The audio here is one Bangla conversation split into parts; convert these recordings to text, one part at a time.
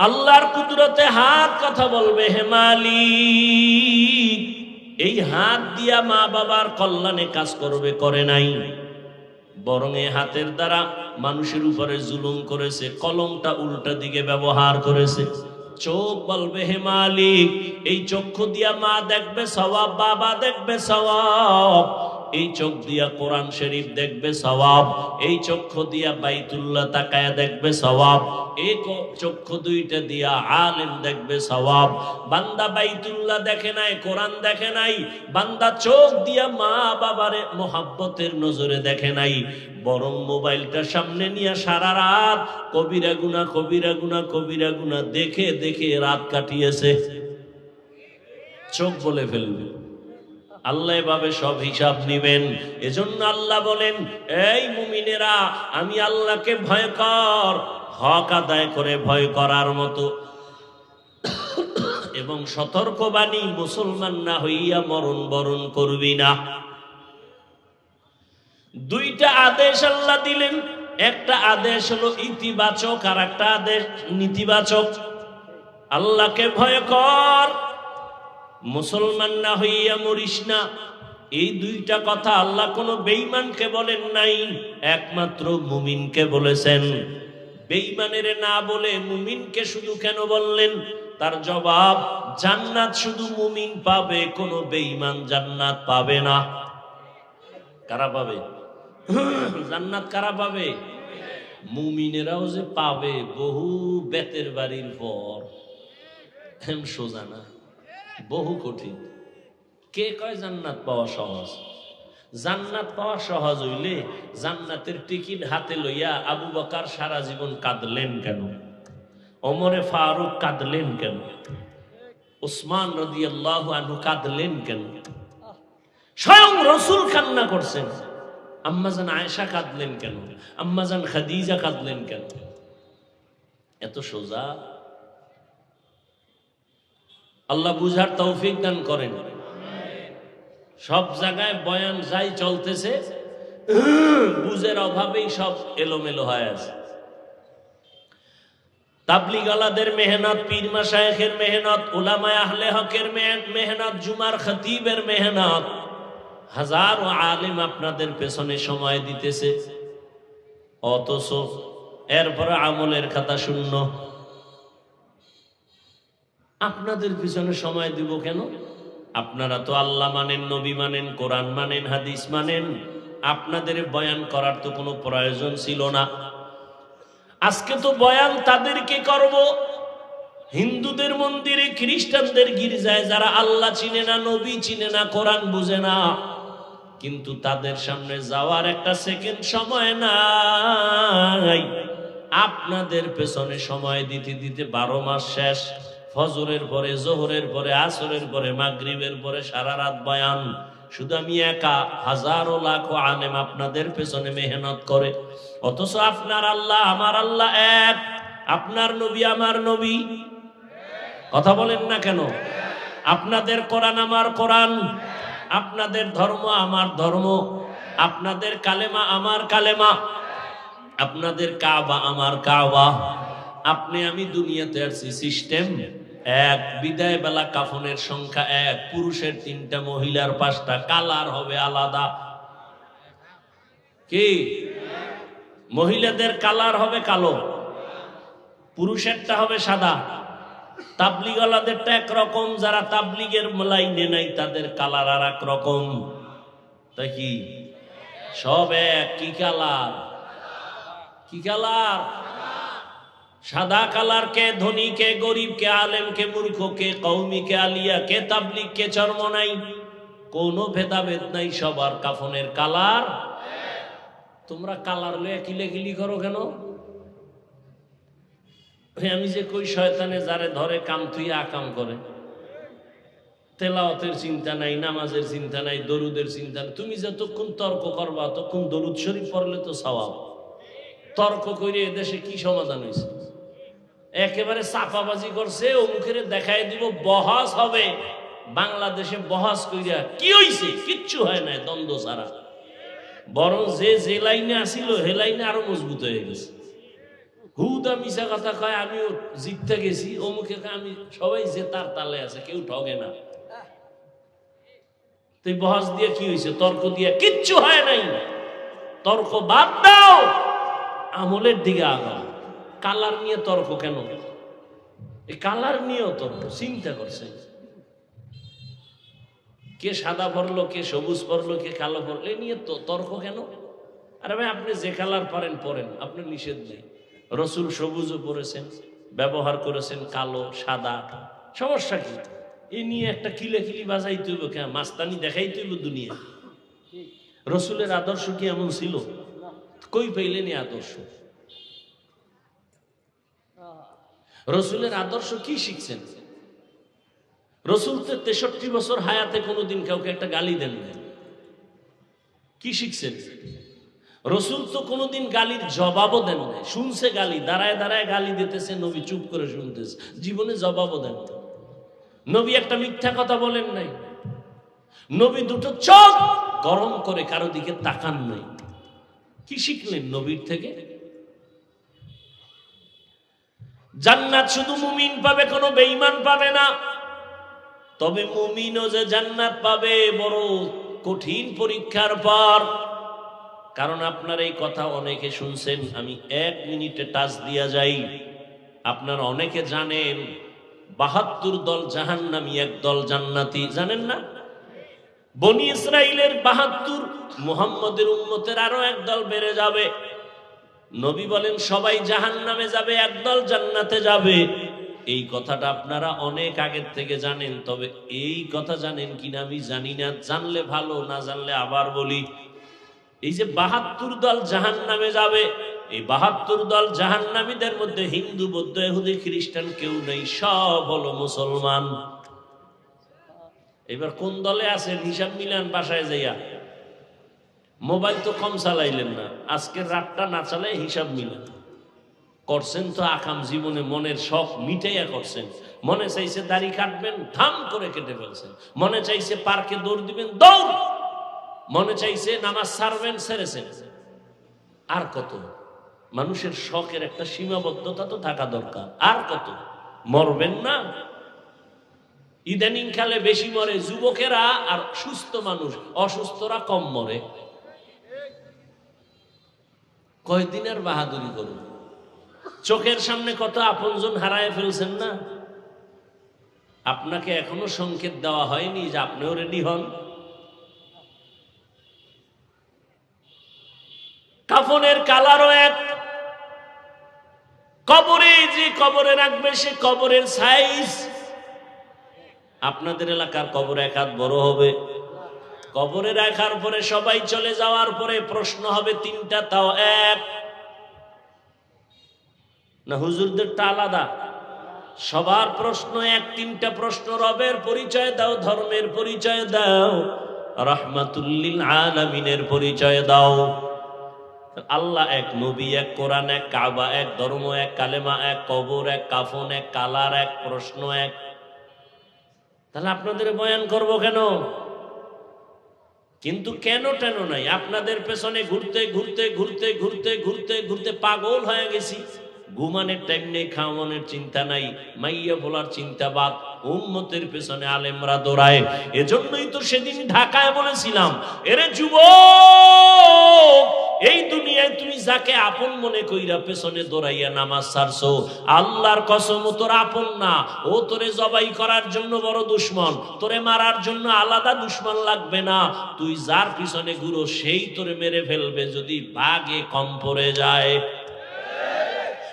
আল্লাহর কুদরতে হাত কথা বলবে, হে মালিক, এই হাত দিয়া মা বাবার কল্যাণে কাজ করবে, করে নাই, বরং এই হাতের দ্বারা মানুষের উপরে জুলুম করেছে, কলমটা উল্টা দিকে ব্যবহার করেছে। চোখ বলবে, হে মালিক, এই চক্ষু দিয়া মা দেখবে সওয়াব, বাবা দেখবে সওয়াব, এই চোখ দিয়া কোরআন শরীফ দেখবে সওয়াব, এই চক্ষু দিয়া বাইতুল্লাহ তাকায়া দেখবে সওয়াব, এই চক্ষু দুইটা দিয়া আলেম দেখবে সওয়াব। বান্দা বাইতুল্লাহ দেখে নাই, কোরআন দেখে নাই, বান্দা চোখ দিয়া মা বাবারে মোহাব্বতের নজরে দেখে নাই, বরং মোবাইলটা সামনে নিয়ে সারা রাত কবিরা গুনাহ কবিরা গুনাহ কবিরা গুনাহ দেখে দেখে রাত কাটিয়েছে। চোখ বলে ফেলবে। আল্লাহ এভাবে সব হিসাব নিবেন। এজন্য আল্লাহ বলেন, এই মুমিনেরা, আমি আল্লাহকে ভয় কর, হক আদায় করে ভয় করার মতো, এবং সতর্কবাণী, মুসলমান না হইয়া মরণ বরণ করবি না। দুইটা আদেশ আল্লাহ দিলেন, একটা আদেশ হলো ইতিবাচক আর একটা আদেশ নেতিবাচক। আল্লাহকে ভয় কর, মুসলমান না হইয়া মরিস না। এই দুইটা কথা আল্লাহ কোনো বেঈমানকে বলেন নাই, একমাত্র মুমিনকে বলেছেন। বেঈমানের না বলে মুমিনকে শুধু কেন বললেন? তার জবাব, জান্নাত শুধু মুমিন পাবে, কোনো বেঈমান জান্নাত পাবে না। কারা পাবে জান্নাত? কারা পাবে? মুমিনেরাও যে পাবে, বহু বেতের বাড়ির পর, সোজা না, বহু কঠিন। কে কয় জান্নাত পাওয়া সহজ? জান্নাত পাওয়া সহজ হইলে জান্নাতের টিকিট হাতে লইয়া আবু বকর সারা জীবন কাঁদলেন কেন? ওমরে ফারুক কাঁদলেন কেন? উসমান রাদিয়াল্লাহু আনহু কাঁদলেন কেন? স্বয়ং রাসূল কান্না করছেন। আম্মাজান আয়েশা কাঁদলেন কেন? আম্মাজান খাদিজা কাঁদলেন কেন? এত সোজা। আল্লাহ বুঝার তৌফিক দান করেন। সব জায়গায় বয়ান যাই চলতেছে, বুঝের অভাবেই সব এলোমেলো হয়ে আছে। তাবলীগালাদের মেহনত, পীর মাশায়েখের মেহনত, উলামায়ে আহলে হকের মেহনত, জুমার খতিবের মেহনত, হাজারো আলেম আপনাদের পেছনে সময় দিতেছে, অথচ এরপরে আমলের খাতা শূন্য। আপনাদের পিছনে সময় দিব কেন? আপনারা তো আল্লাহ মানেন, নবী মানেন, কোরআন মানেন, হাদিস মানেন, আপনাদের বয়ান করার তো কোনো প্রয়োজন ছিল না। আজকে তো বয়ান তাদেরকে করব, হিন্দুদের মন্দিরে, খ্রিস্টানদের গির্জায়, যারা আল্লাহ চিনে না, নবী চিনে না, কোরআন বুঝে না, কিন্তু তাদের সামনে যাওয়ার একটা সেকেন্ড সময় নাই। আপনাদের পেছনে সময় দিতে দিতে 12 মাস শেষ। ফজরের পরে, জোহরের পরে, আসরের পরে, মাগরিবের পরে সারা রাত বয়ান। শুধু আমি একা, হাজারো লাখো আলেম আপনাদের পেছনে মেহনত করে, অথচ আপনার আল্লাহ আমার আল্লাহ এক, আপনার নবী আমার নবী। কথা বলেন না কেন? আপনাদের কোরআন আমার কোরআন, আপনাদের ধর্ম আমার ধর্ম, আপনাদের কালেমা আমার কালেমা, আপনাদের কাবা আমার কাবা। আপনি আমি দুনিয়াতে আসছি সিস্টেম এক, বিদায় বেলা কাফনের সংখ্যা এক, পুরুষের 3টা, মহিলার 5টা, কালার হবে আলাদা। কি? মহিলাদের কালার হবে কালো, পুরুষেরটা হবে সাদা। তাবলীগওয়ালাদেরটা একরকম, যারা তাবলীগের লাইনে নাই তাদের কালার আর এক রকম। তা কি সব এক? কি কালার? কি কালার? সাদা কালার। কে ধনী, কে গরিব, কে আলেম, কে মূর্খ, কে কওমি, কে আলিয়া, কে তাবলীগ, কে চরমনাই, কোনো ভেদাভেদ নাই, সবার কাফনের কালার। তোমরা কালার লয়ে কিলেকিলি করো কেন? আমি যে কই, শয়তানে যারে ধরে কাম থুইয়া আকাম করে। তেলাওয়াতের চিন্তা নাই, নামাজের চিন্তা নাই, দরুদের চিন্তা নাই। তুমি যতক্ষণ তর্ক করবা ততক্ষণ দরুদ শরীফ পড়লে তো সওয়াব। তর্ক করে এদেশে কি সমাধান হয়েছে? একেবারে চাপাবাজি করছে, অমুখের দেখাই দিব, বহাস হবে। বাংলাদেশে বহাস কইরা কি হইছে? কিচ্ছু হয় না, দ্বন্দ্ব ছাড়া। বরং যে লাইনে আসিল হে লাইনে আরো মজবুত হয়ে গেছে। হুদা মিশা কথা কয় আমিও জিততে গেছি, অমুকে আমি, সবাই জেতার তালে আছে, কেউ ঠগে না। তুই বহস দিয়ে কি হয়েছে? তর্ক দিয়ে কিচ্ছু হয় নাই। তর্ক বাদ দাও, আমলের দিকে আগাও। কালার নিয়ে তর্ক কেন? এই কালার নিয়েও তর্ক, চিন্তা করছে কে সাদা পরলো, কে সবুজ পরলো, কে কালো পরলো, এ নিয়ে তর্ক কেন? আরে ভাই, আপনি যে কালার পারেন পরেন, আপনার নিষেধ নেই। রসুল সবুজও পরেছেন, ব্যবহার করেছেন কালো সাদা, সমস্যা কি? এ নিয়ে একটা কিলাকিলি বাজাই তুইব, কে মাস্তানি দেখাই তুইব দুনিয়া। রসুলের আদর্শ কি এমন ছিল? কই পাইলেন এই আদর্শ? রসুলের আদর্শ কি শিখছেন? রসুল তো 63 বছর হায়াতে কোনোদিন কাউকে একটা গালি দেন না। কি শিখছেন? রসুল তো কোনোদিন গালির জবাবও দেন না। শুনছে গালি, দাঁড়ায় দাঁড়ায় গালি দিতেছে, নবী চুপ করে শুনতেছে, জীবনে জবাবও দেন না। নবী একটা মিথ্যা কথা বলেন নাই। নবী দুটো চোখ গরম করে কারো দিকে তাকান নাই। কি শিখলেন নবীর থেকে? জান্নাত শুধু মুমিন পাবে, কোনো বেঈমান পাবে না। তবে মুমিনও যে জান্নাত পাবে বড় কঠিন পরীক্ষার পর। কারণ আপনার এই কথা অনেকে শুনছেন, আমি 1 মিনিটে টাচ দিয়া যাই। আপনারা অনেকে জানেন 72 দল জাহান্নামী, 1 দল জান্নাতি, জানেন না? বনি ইসরাইলের 72, মুহাম্মদের উম্মতের আরো 1 দল বেড়ে যাবে। নবী বলেন সবাই জাহান্নামে যাবে, 1 দল জান্নাতে যাবে। এই কথাটা আপনারা অনেক আগের থেকে জানেন, তবে এই কথা জানেন কিনা আমি জানি না। জানলে ভালো, না জানলে আবার বলি, এই যে 72 দল জাহান্নামে যাবে, এই 72 দল জাহান্নামীদের মধ্যে হিন্দু, বৌদ্ধ, ইহুদি, খ্রিস্টান কেউ নেই, সব হলো মুসলমান। এবার কোন দলে আছেন হিসাব মিলান বাসায় যাইয়া। মোবাইল তো কম চালাইলেন না, আজকের রাতটা না চালাই হিসাব মিলান। করছেন তো আকাম জীবনে, মনের শখ মিটাইয়া করছেন। মনে চাইছে দাড়ি কাটবেন, ধাম করে কেটে ফেলছেন। মনে চাইছে পার্কে দৌড় দিবেন, দৌড়। মনে চাইছে নামাজ ছাড়বেন, ছেড়েছেন। আর কত? মানুষের শখের একটা সীমাবদ্ধতা তো থাকা দরকার। আর কত? মরবেন না? ইদানিং কালে বেশি মরে যুবকেরা, আর সুস্থ মানুষ, অসুস্থরা কম মরে। কয়দিনের বাহাদুরি করুন? চোখের সামনে কত আপনজন হারায় ফেলছেন না? আপনাকে এখনো সংকেত দেওয়া হয়নি যে আপনিও রেডি হন। কাফনের কালারও এক, কবরে যে কবরে রাখবে সে কবরের সাইজ। আপনাদের এলাকার কবর 1 হাত বড় হবে। কবরে রাখার পরে সবাই চলে যাওয়ার পরে প্রশ্ন হবে 3টা, তাও এক না? হুজুরদেরটা আলাদা। সবার প্রশ্ন এক, 3টা প্রশ্ন। রবের পরিচয় দাও, ধর্মের পরিচয় দাও, রাহমাতুল আলামিনের পরিচয় দাও। আল্লাহ এক, নবী এক, কোরআন এক, কাবা এক, ধর্ম এক, কালেমা এক, কবর এক, কাফন এক, কালার এক, প্রশ্ন এক। তাহলে আপনাদের বয়ান করব কেন? কিন্তু কেন টেন নাই, আপনাদের পেছনে ঘুরতে ঘুরতে ঘুরতে ঘুরতে ঘুরতে ঘুরতে পাগল হয়ে গেছি। ঘুমানোর টাইম নেই, খাওয়ানোর চিন্তা নাই, মাইয়া বলার চিন্তা বাদ, উম্মতের পেছনে আলেমরা দৌড়ায়। এজন্যই তো সেদিন ঢাকায় বলেছিলাম, এরে যুবক, এই দুনিয়ায় তুমি যাকে আপন মনে কইরা পেছনে দৌড়াইয়া নামাজ ছাড়ছো, আল্লাহর কসম তোর আপন না। ও তোরে জবাই করার জন্য বড় দুশ্মন, তোরে মারার জন্য আলাদা দুশ্মন লাগবে না। তুই যার পিছনে ঘুরো সেই তোরে মেরে ফেলবে যদি ভাগে কম পড়ে যায়।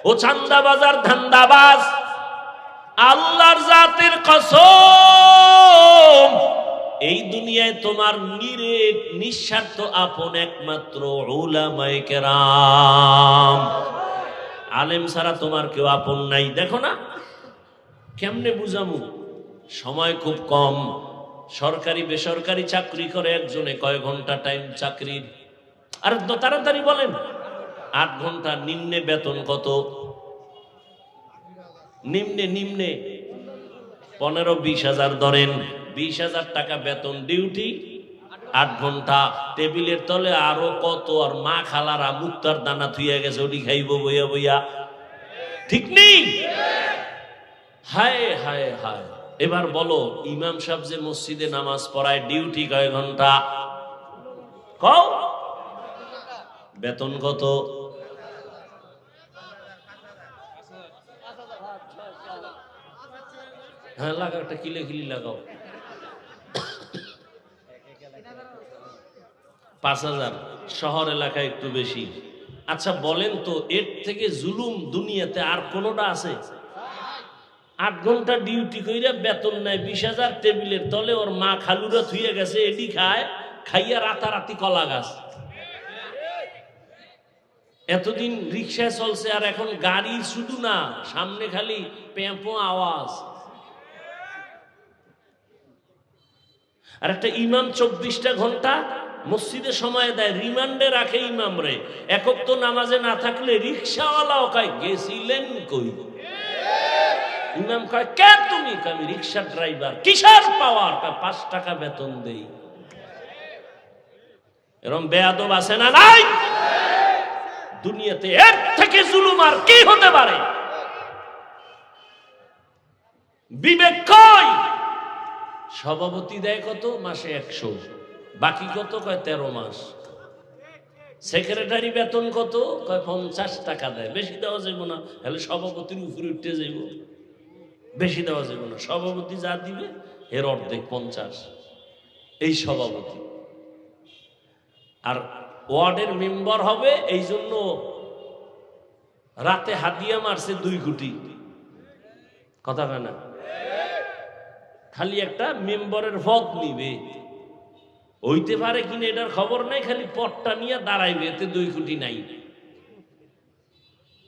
ও চান্দাবাজার ধান্দাবাজ, আল্লাহর জাতের কসম, এই দুনিয়ায় তোমার নিরেট নিঃস্বার্থ আপন একমাত্র উলামায়ে কেরাম। আলেম ছাড়া তোমার কেউ আপন নাই। দেখো না কেমনে বুঝামু, সময় খুব কম। সরকারি বেসরকারি চাকরি করে একজনে, কয় ঘন্টা টাইম চাকরির? আর তাড়াতাড়ি বলেন। 8 ঘন্টা। নিম্নে বেতন কত? নিম্নে 15-20 হাজার ধরেন, 20,000 টাকা বেতন, ডিউটি 8 ঘন্টা। টেবিলের তলে আরো কত, আর মা খালারা মুক্তার দানা থুইয়া গেছে, ওটি খাইব বইয়া বইয়া। ঠিক নেই? হায় হায় হায়। এবার বলো, ইমাম সাহেব যে মসজিদে নামাজ পড়ায় ডিউটি কয় ঘন্টা? কও। বেতন কত? হ্যাঁ লাগাও, একটা কিলে কিলি লাগাও। 5,000। শহর এলাকায় একটু বেশি। আচ্ছা বলেন তো, এর থেকে জুলুম দুনিয়াতে আর কোনোটা আছে? 8 ঘন্টা ডিউটি কইরা বেতন নেয় 20,000, টেবিলের তলে ওর মা খালুরা থুয়ে গেছে, এটি খায়, খাইয়া রাতারাতি কলা গাছ। এতদিন রিক্সায় চলছে, আর এখন গাড়ি শুধু না, সামনে খালি পেঁপো আওয়াজ। আর একটা ইমাম 24টা ঘন্টা মসজিদে সময় দেয়, রিমান্ডে রাখে ইমাম রে। একক তো নামাজে না থাকলে রিক্সাওয়ালাও কয় গেছিলেন কই? ইমাম কয় কে তুমি? আমি রিক্সা ড্রাইভার। কিসের পাওয়ার? 5 টাকা বেতন দেই। এরকম বেয়াদব আছে না নাই? দুনিয়াতে এর থেকে জুলুম আর কি হতে পারে? বিবেক কই? সভাপতি দেয় কত? মাসে 100। বাকি কত? কয় 13 মাস। সেক্রেটারি বেতন কত? কয় 50 টাকা দেয়। বেশি দেওয়া যাবে না, তাহলে সভাপতির উপরে উঠতে যাইব। বেশি দেওয়া যাবে না, সভাপতি যা দিবে এর অর্ধেক 50। এই সভাপতি। আর ওয়ার্ডের মেম্বার হবে, এই জন্য রাতে হাতিয়া মারছে 2 কোটি। কথা হয় না? খালি একটা মেম্বারের ভোট নিবে, হইতে পারে কিনা এটার খবর নাই, খালি পটটা নিয়ে দাঁড়াইবে, এতে 2 কোটি নাই।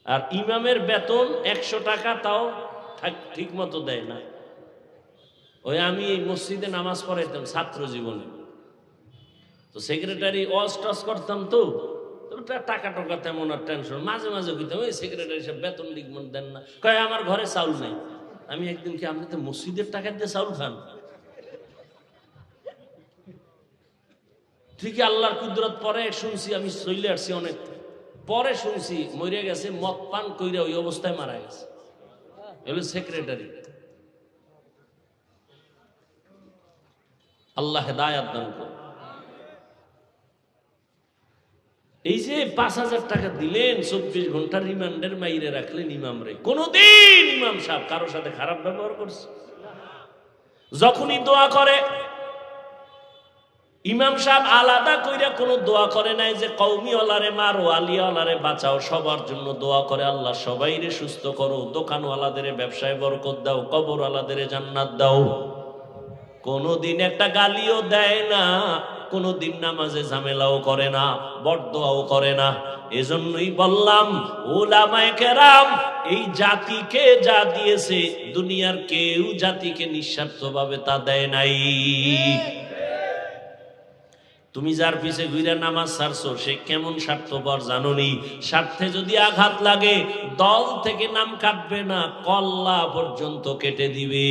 আর ইমামের বেতন 100 টাকা, তাও ঠিক মতো দেয় না। ওই আমি এই মসজিদে নামাজ পড়াইতাম ছাত্র জীবনে, তো সেক্রেটারি ওয়াজ টস করতাম, তো টাকা টাকা তেমন আর টেনশন। মাঝে মাঝে কইতাম, ওই সেক্রেটারি সাহেব বেতন লিখবেন দেন না। কয় আমার ঘরে চাউল নাই। আমি একদিন, কি আপনি তো মসজিদের টাকা দিয়ে চাউল খান? ঠিকই আল্লাহর কুদরত। পরে শুনছি, আমি চলে আসছি অনেক পরে শুনছি, মরে গেছে মদ পান কইরা, ওই অবস্থায় মারা গেছে। এগুলো সেক্রেটারি। আল্লাহ হেদায়াত দান করুন। এই যে 5,000 টাকা দিলেন, 24 ঘন্টা রিমান্ডের মাইরে রাখলেন ইমাম রে। কোনদিন ইমাম সাহেব কারোর সাথে খারাপ ব্যবহার করছে? যখনই দোয়া করে, ইমাম সাহেব আলাদা কইরা কোনো দোয়া করে নাই যে কওমি ওয়ালারে মারো, আলিয়াওয়ালারে বাঁচাও। সবার জন্য দোয়া করে, আল্লাহ সবাইরে সুস্থ করো, দোকানওয়ালাদের ব্যবসায় বরকত দাও, কবরওয়ালাদের জান্নাত দাও। কোনদিন একটা গালিও দেয় না, কোনদিন নামাজে ঝামেলাও করে না, বরদোয়াও করে না। এজন্যই বললাম, উলামায়ে কেরাম এই জাতিকে যা দিয়েছে, দুনিয়ার কেউ জাতিকে নিঃস্বার্থভাবে তা দেয় নাই। তুমি যার পিছে ঘুরে নামাজ ছাড়ছো, সে কেমন স্বার্থপর জানোনি? স্বার্থে যদি আঘাত লাগে, দল থেকে নাম কাটবে না, কল্লা পর্যন্ত কেটে দিবে।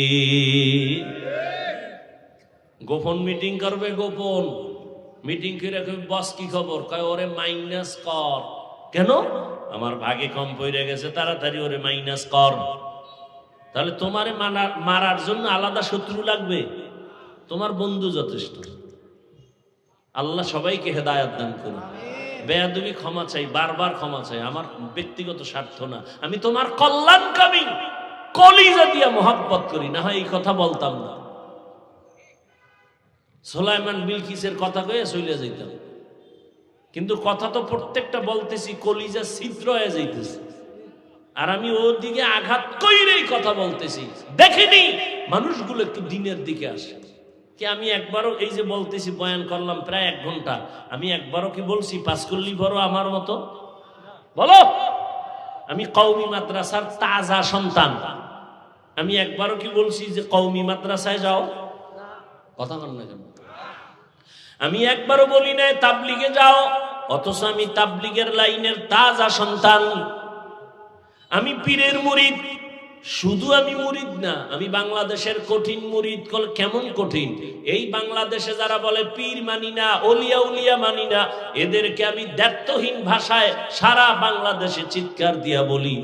গোপন মিটিং করবে, গোপন মিটিং করে বস কি খবর? কয় ওরে মাইনাস কর। কেন? আমার ভাগে কম পড়ে গেছে, তাড়াতাড়ি ওরে মাইনাস কর। তাহলে তোমারে মারার জন্য আলাদা শত্রু লাগবে? তোমার বন্ধু যথেষ্ট। আল্লাহ সবাইকে হেদায়াত দান করুন। বেয়াদবি ক্ষমা চাই, বারবার ক্ষমা চাই, আমার ব্যক্তিগত স্বার্থ না, আমি তোমার কল্যাণকামী, কলিজা দিয়া মহব্বত করি, না হয় এই কথা বলতাম না। সুলাইমান বিলকিসের কথা কয়ে চলে যাইতাম, কিন্তু কথা তো প্রত্যেকটা বলতেছি, কলিজা ছিদ্র হয়ে যাইতেছে, আর আমি ওর দিকে আঘাত কইরেই কথা বলতেছি। দেখিনি মানুষগুলো একটু দিনের দিকে আসে কি? আমি একবারও, এই যে বলতেছি, বয়ান করলাম প্রায় 1 ঘন্টা, আমি একবারও কি বলছি 5 করলি বড় আমার মতো? বলো, আমি কওমি মাদ্রাসার তাজা সন্তান, আমি একবারও কি বলছি যে কওমি মাদ্রাসায় যাও? কথা বল না কেন? আমি একবারও বলি নাই তাবলিগে যাও, অথচ আমি তাবলিগের লাইনের তাজা সন্তান। আমি পীরের মুরিদ। শুধু আমি মুরিদ না, আমি বাংলাদেশের কঠিন মুরিদ। কেমন কঠিন? এই বাংলাদেশে যারা বলে পীর মানি না, ওলিয়া উলিয়া মানি না, এদেরকে আমি দ্ব্যর্থহীন ভাষায় সারা বাংলাদেশে চিৎকার দিয়া বলি,